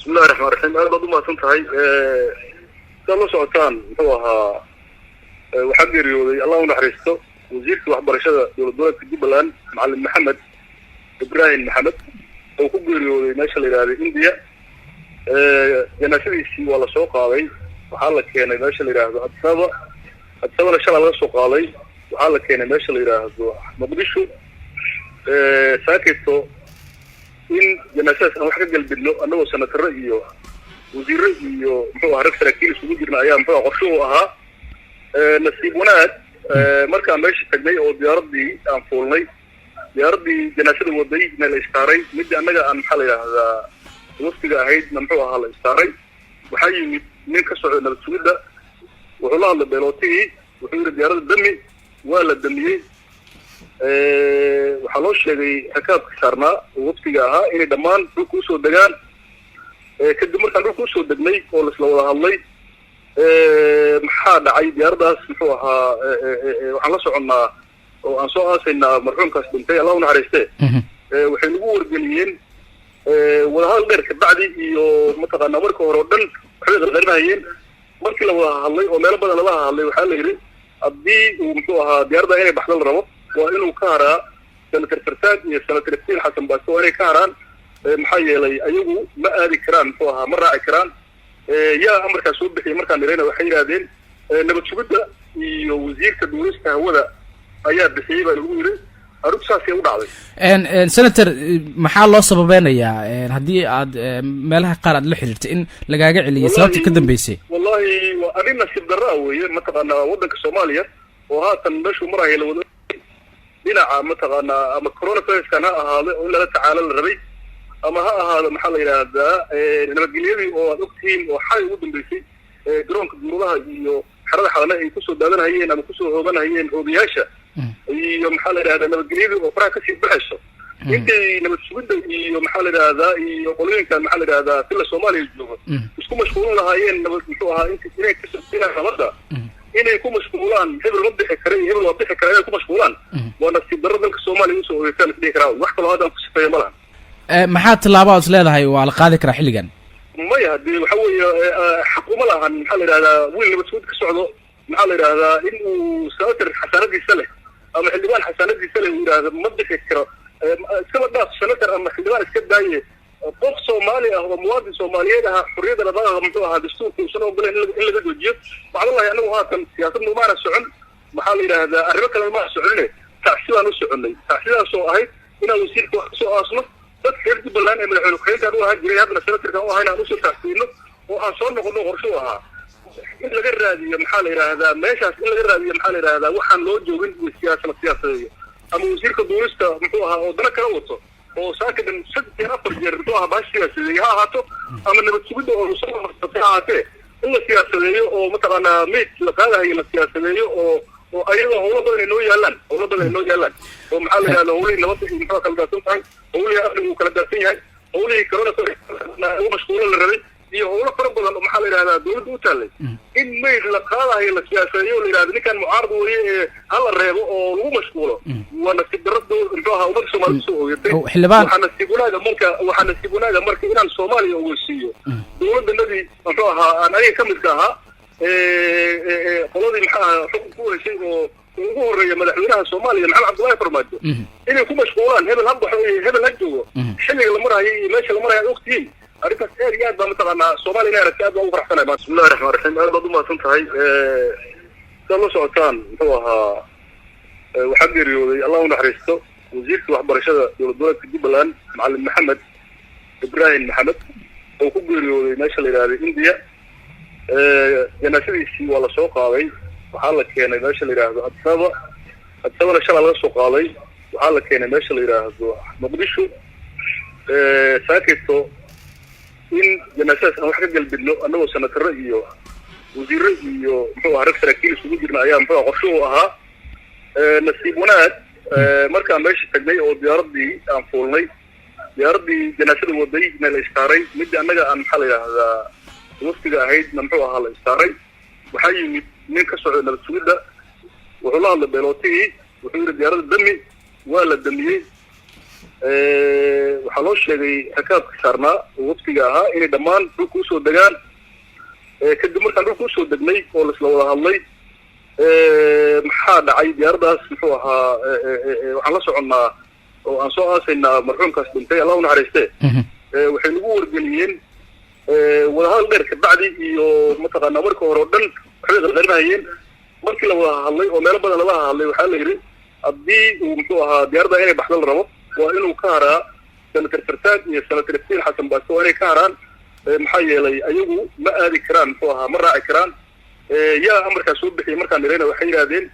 بسم الله الرحمن الرحيم. أنا بدو ما سنتهاي كانوا سعتان هو وحق رياضي الله ونحرسته وزيرت وحبرشة دولة في جبلان معلم محمد إبراهيم محمد وحق رياضي ناشل إلى إنديا جناسي سي ولا سوق علي وحالك يعني ناشل إلى السبب نشل على سوق علي وحالك يعني ناشل إلى مقدشو ساكتو إن جناسات أنا حاجة قلبي أنه سنة الرأي وزير الرأي هو عرف سراكيل سويدنا أيام هو قشوها نسيبونات مركز ماشي تجميع أو بيردي عن فولني بيردي جناسات الوضعي من الإستاري مدة أنا عن حالي هذا وسط جاهد نمحوها على الإستاري وحي من كسر من السويدة وحلا على بيلوتي وحير بيرد الدمي ولا الدمي وحلوش شيء حكاية كسرنا ووقتها إن دمان ركوس ودجان كده مركان ركوس ودجني ولا سلوها الله محاد عيد يرداس محوها وحلصوا عنا وأنصوا أسنا مرحوم كاسبنتي الله ونعرسته وحنقول جليين وهالغير كبعدي مثلا نمرك وردن حلو غيرناهين مركي لو الله وما بدل الله الله وحال يري أبدي ومحوها بيردا إني بحضر الربط وإنه كارا سنة الفرساد هي سنة الفين حسن باسواني كاران محيي لي أيوه ما أدري كران فوها مرة كران يا أمريكا سود بحي مركا نرينا وحيرا دين نبت شبدا وزير كدوريستا هو ذا أياد بحيبا الأولي أروب ساسي أود علي إن سنتر محل الله سببين يا هدي عاد مالها قارد لحجرت إن لقاقع اللي يسلطي كدن بيسي والله وأرينا سيب دراوي مثلا ودنك الصوماليا وهذا نشو مرة هي لو dhinaca mataqaana ama corona virus kana ahaado in la tacaalo la rabay ama ha ahaado maxaa la yiraahdaa nabadgelyadii oo aad ogtiin oo xal ugu dambeysay garoonka duulaha iyo xarada xalana ay ku soo daadanayeen ama ku soo hoobanayeen hoobiyaasha iyo maxaa la yiraahdaa nabadgelyadii oo faraha ka sii baxayso intii nabad sugidda iyo maxaa la yiraahdaa iyo qolooyinka maxaa la yiraahdaa sida Soomaaliya jooga isku mashquul lahaayeen nabad muxuu ahaa inay ka soo nabadda inay ku mashquulaan hebel ma bixi karo hebel waa bixi karo inay ku mashquulaan waana si darro dalka Soomaaliya usoo horeeyay sidii karaa wax kale oo ku sifeeyay malaha maxaa tilaabo is leedahay waa la qaadi karaa xilligan ma yahay waxa weeye xaquma lahan maxaa la yiraahdaa wiil nabad sugid ka socdo maxaa la yiraahdaa inuu saatir xasaanadiisa leh ama xildhibaan xasaanadiisa leh uu yiraahdo ma bixi karo iska dhaaf sanatar ama xildhibaan iska daayay qof Soomaali ah oo muwaadin Soomaaliyeed ah xurriyada labada muxuu ahaa dastuurka uu soo galay in laga joojiyo macnaheedu anagu haatan siyaasadda ma socon maxaa la yiraahdaa arrimo kale ma soconay taxsiilaan u soconay taxsiilaas oo ahayd inaan wasiirka wax soo aasno dad xirdi balan ee madaxweyne ku-xigeenka uu ahaa jiray hadda senatarka uu ahaa inaan u soo taxsiino oo aan soo noqono qorshe ahaa in laga raadiyo maxaa la yiraahdaa meeshaas in laga raadiyo maxaa la yiraahdaa waxaan loo joogin siyaasadeeyo ama wasiirka duulista muxuu ahaa oo dana kala wato oo saakidan saddex afar jeer muxuu ahaa baashiga sidii ha ahaato ama nabad sugidda oo soo martay ahaatee in la siyaasadeeyo oo mataqaana meed la qaadayo la siyaasadeeyo oo ayaga howlo badan ay noo yaalaan oo maxaa la yiraahdaa howlihii nabadda iyo muxuu kala daadsan tahay howlihii amnigu kala daadsan yahay howlihii corona uu mashquulo la rabay iyo howlo fara badan oo maxaa la yiraahdaa dawladda u taalay in meed la qaadayo la siyaasadeeyo la yiraahdo ninkan mucaarad weeye hala reebo oo lagu mashquulo wana si darado muxuu ahaa ummadda Soomaaliyeed soo ooyatay waxaana sibunaaga marka inaan Soomaaliya ugu siiyo dawladdanadii muxuu ahaa aan ayaga ka mid ka ahaa qoladii maxaa xukun ku heshay oo ugu horeeya madaxweynaha Soomaaliya Maxamed Cabdullaahi Farmaajo inay ku mashquulaan hebel hadda hebel ha joogo xilliga la marayo iyo meesha la marayo waqtigiin arrintaas aad baa mataqaana Soomaaliya inay aad ugu faraxsanahay bismillaahir rahmaanir rahiim aad baad u mahadsantahay soo socotaan muxuu ahaa waxaa geeriyooday Allah u naxariisto wasiirka waxbarashada dowladda Jubbaland Macallim Maxamed Ibraahim Maxamed oo ku geeriyooday meesha la yiraahdo India janaasadiisii waa la soo qaaday waxaa la keenay meesha la yiraahdo Adsabana shalay laga soo qaaday waxaa la keenay meesha la yiraahdo Muqdisho saakito in janaasadaas aan wax ka galbidno anagoo sanatarro iyo wasiirro iyo muxuu ahaa rag saraakiil isugu jirna ayaa muxuu qorshe u ahaa nasiib wanaag markaan meesha tagnay oo diyaaradii aan fuulnay diyaaradii janaasada waday meel ay istaaray midda annaga aan maxaa la yiraahdaa waqtiga ahayd muxuu ahaa la istaaray waxaa yimid nin ka socda nabad sugidda wuxuu la hadlay beelootigii wuxuu yiri diyaaradda dami waa la damiyey waxaa loo sheegay rakaabka saarnaa oo waftiga ahaa inay dhammaan dhulka usoo degaan kadib markaan dhulka usoo degnay oo laisla wada hadlay maxaa dhacay diyaaradaas muxuu ahaa waxaan la soconnaa oo aan soo aasaynaa marxuumkaas dhintay allah u naxariiste waxay nagu wargeliyeen wadahadal dheer kabacdi iyo mataqaanaa marka hore oo dhan waxbay qalqarinahayeen markii la wada hadlay oo meelo badan laga hadlay waxaa la yidhi haddii uu muxuu ahaa diyaaradda inay baxda la rabo waa inuu ka haraa senator fartaag iyo senator iftiin xasan baasto waa inay ka haraan maxaa yeelay ayagu ma aadi karaan muxuu ahaa ma raaci karaan yaa amarkaas soo bixiyay markaan nirayna waxay yidhahdeen